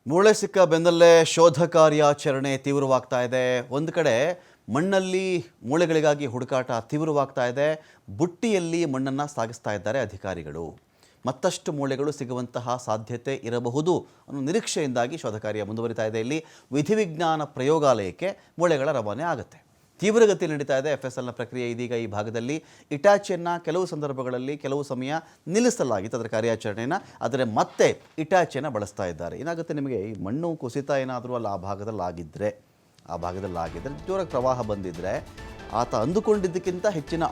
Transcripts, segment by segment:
ಮೂಳೆ ಸಿಕ್ಕ ಬೆನ್ನಲ್ಲೇ ಶೋಧ ಕಾರ್ಯಾಚರಣೆ ತೀವ್ರವಾಗ್ತಾ ಇದೆ. ಒಂದು ಕಡೆ ಮಣ್ಣಲ್ಲಿ ಮೂಳೆಗಳಿಗಾಗಿ ಹುಡುಕಾಟ ತೀವ್ರವಾಗ್ತಾ ಇದೆ. ಬುಟ್ಟಿಯಲ್ಲಿ ಮಣ್ಣನ್ನು ಸಾಗಿಸ್ತಾ ಇದ್ದಾರೆ ಅಧಿಕಾರಿಗಳು. ಮತ್ತಷ್ಟು ಮೂಳೆಗಳು ಸಿಗುವಂತಹ ಸಾಧ್ಯತೆ ಇರಬಹುದು ಅನ್ನೋ ನಿರೀಕ್ಷೆಯಿಂದಾಗಿ ಶೋಧ ಕಾರ್ಯ ಮುಂದುವರಿತಾ ಇದೆ. ಇಲ್ಲಿ ವಿಧಿವಿಜ್ಞಾನ ಪ್ರಯೋಗಾಲಯಕ್ಕೆ ಮೂಳೆಗಳ ರವಾನೆ ಆಗುತ್ತೆ. ತೀವ್ರಗತಿಯಲ್ಲಿ ನಡೀತಾ ಇದೆ FSLನ ಪ್ರಕ್ರಿಯೆ. ಇದೀಗ ಈ ಭಾಗದಲ್ಲಿ ಇಟಾಚಿಯನ್ನು ಕೆಲವು ಸಂದರ್ಭಗಳಲ್ಲಿ ಕೆಲವು ಸಮಯ ನಿಲ್ಲಿಸಲಾಗಿತ್ತು ಅದರ ಕಾರ್ಯಾಚರಣೆಯನ್ನು. ಆದರೆ ಮತ್ತೆ ಇಟಾಚಿಯನ್ನು ಬಳಸ್ತಾ ಇದ್ದಾರೆ. ಏನಾಗುತ್ತೆ, ನಿಮಗೆ ಈ ಮಣ್ಣು ಕುಸಿತ ಏನಾದರೂ ಆ ಭಾಗದಲ್ಲಿ ಆಗಿದ್ದರೆ ಜೋರಾಗಿ ಪ್ರವಾಹ ಬಂದಿದ್ದರೆ ಆತ ಅಂದುಕೊಂಡಿದ್ದಕ್ಕಿಂತ ಹೆಚ್ಚಿನ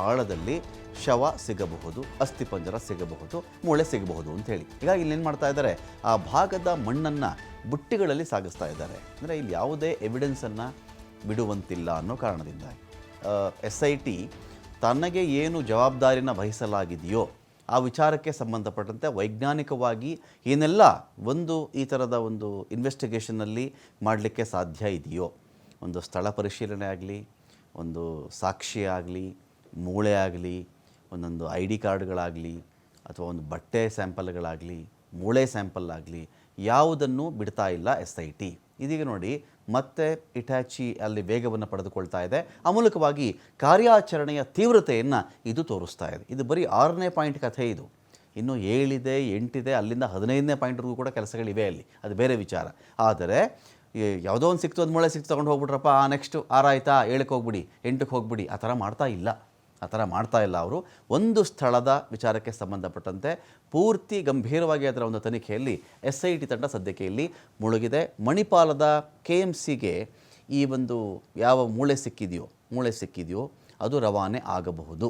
ಆಳದಲ್ಲಿ ಶವ ಸಿಗಬಹುದು, ಅಸ್ಥಿಪಂಜರ ಸಿಗಬಹುದು, ಮೂಳೆ ಸಿಗಬಹುದು ಅಂಥೇಳಿ. ಹೀಗಾಗಿ ಇಲ್ಲಿ ಏನು ಮಾಡ್ತಾ ಇದ್ದಾರೆ, ಆ ಭಾಗದ ಮಣ್ಣನ್ನು ಬುಟ್ಟಿಗಳಲ್ಲಿ ಸಾಗಿಸ್ತಾ ಇದ್ದಾರೆ. ಅಂದರೆ ಇಲ್ಲಿ ಯಾವುದೇ ಎವಿಡೆನ್ಸನ್ನು ಬಿಡುವಂತಿಲ್ಲ ಅನ್ನೋ ಕಾರಣದಿಂದ SIT ತನಗೆ ಏನು ಜವಾಬ್ದಾರಿನ ವಹಿಸಲಾಗಿದೆಯೋ ಆ ವಿಚಾರಕ್ಕೆ ಸಂಬಂಧಪಟ್ಟಂತೆ ವೈಜ್ಞಾನಿಕವಾಗಿ ಏನೆಲ್ಲ ಈ ಥರದ ಒಂದು ಇನ್ವೆಸ್ಟಿಗೇಷನ್ನಲ್ಲಿ ಮಾಡಲಿಕ್ಕೆ ಸಾಧ್ಯ ಇದೆಯೋ, ಒಂದು ಸ್ಥಳ ಪರಿಶೀಲನೆ ಆಗಲಿ, ಒಂದು ಸಾಕ್ಷಿ ಆಗಲಿ, ಮೂಳೆ ಆಗಲಿ, ಒಂದೊಂದು ID ಕಾರ್ಡ್ಗಳಾಗಲಿ, ಅಥವಾ ಒಂದು ಬಟ್ಟೆ ಸ್ಯಾಂಪಲ್ಗಳಾಗಲಿ, ಮೂಳೆ ಸ್ಯಾಂಪಲ್ ಆಗಲಿ, ಯಾವುದನ್ನು ಬಿಡ್ತಾ ಇಲ್ಲ SIT. ಇದೀಗ ನೋಡಿ ಮತ್ತೆ ಇಟಾಚಿ ಅಲ್ಲಿ ವೇಗವನ್ನು ಪಡೆದುಕೊಳ್ತಾ ಇದೆ. ಆ ಮೂಲಕವಾಗಿ ಕಾರ್ಯಾಚರಣೆಯ ತೀವ್ರತೆಯನ್ನು ಇದು ತೋರಿಸ್ತಾ ಇದೆ. ಇದು ಬರೀ 6ನೇ ಪಾಯಿಂಟ್ ಕಥೆ. ಇದು ಇನ್ನೂ 7 ಇದೆ, 8 ಇದೆ, ಅಲ್ಲಿಂದ 15ನೇ ಪಾಯಿಂಟ್ವರೆಗೂ ಕೂಡ ಕೆಲಸಗಳಿವೆ ಅಲ್ಲಿ, ಅದು ಬೇರೆ ವಿಚಾರ. ಆದರೆ ಯಾವುದೋ ಒಂದು ಸಿಕ್ತು, ಒಂದು ಮೂಳೆ ಸಿಕ್ತು, ತೊಗೊಂಡು ಹೋಗ್ಬಿಟ್ರಪ್ಪ, ನೆಕ್ಸ್ಟು 6 ಆಯಿತಾ 7ಕ್ಕೆ ಹೋಗ್ಬಿಡಿ, 8ಕ್ಕೆ ಹೋಗ್ಬಿಡಿ, ಆ ಥರ ಮಾಡ್ತಾ ಇಲ್ಲ ಅವರು. ಒಂದು ಸ್ಥಳದ ವಿಚಾರಕ್ಕೆ ಸಂಬಂಧಪಟ್ಟಂತೆ ಪೂರ್ತಿ ಗಂಭೀರವಾಗಿ ಅದರ ಒಂದು ತನಿಖೆಯಲ್ಲಿ SIT ತಂಡ ಸದ್ಯಕ್ಕೆ ಇಲ್ಲಿ ಮುಳುಗಿದೆ. ಮಣಿಪಾಲದ KMCಗೆ ಈ ಒಂದು ಯಾವ ಮೂಳೆ ಸಿಕ್ಕಿದೆಯೋ ಅದು ರವಾನೆ ಆಗಬಹುದು.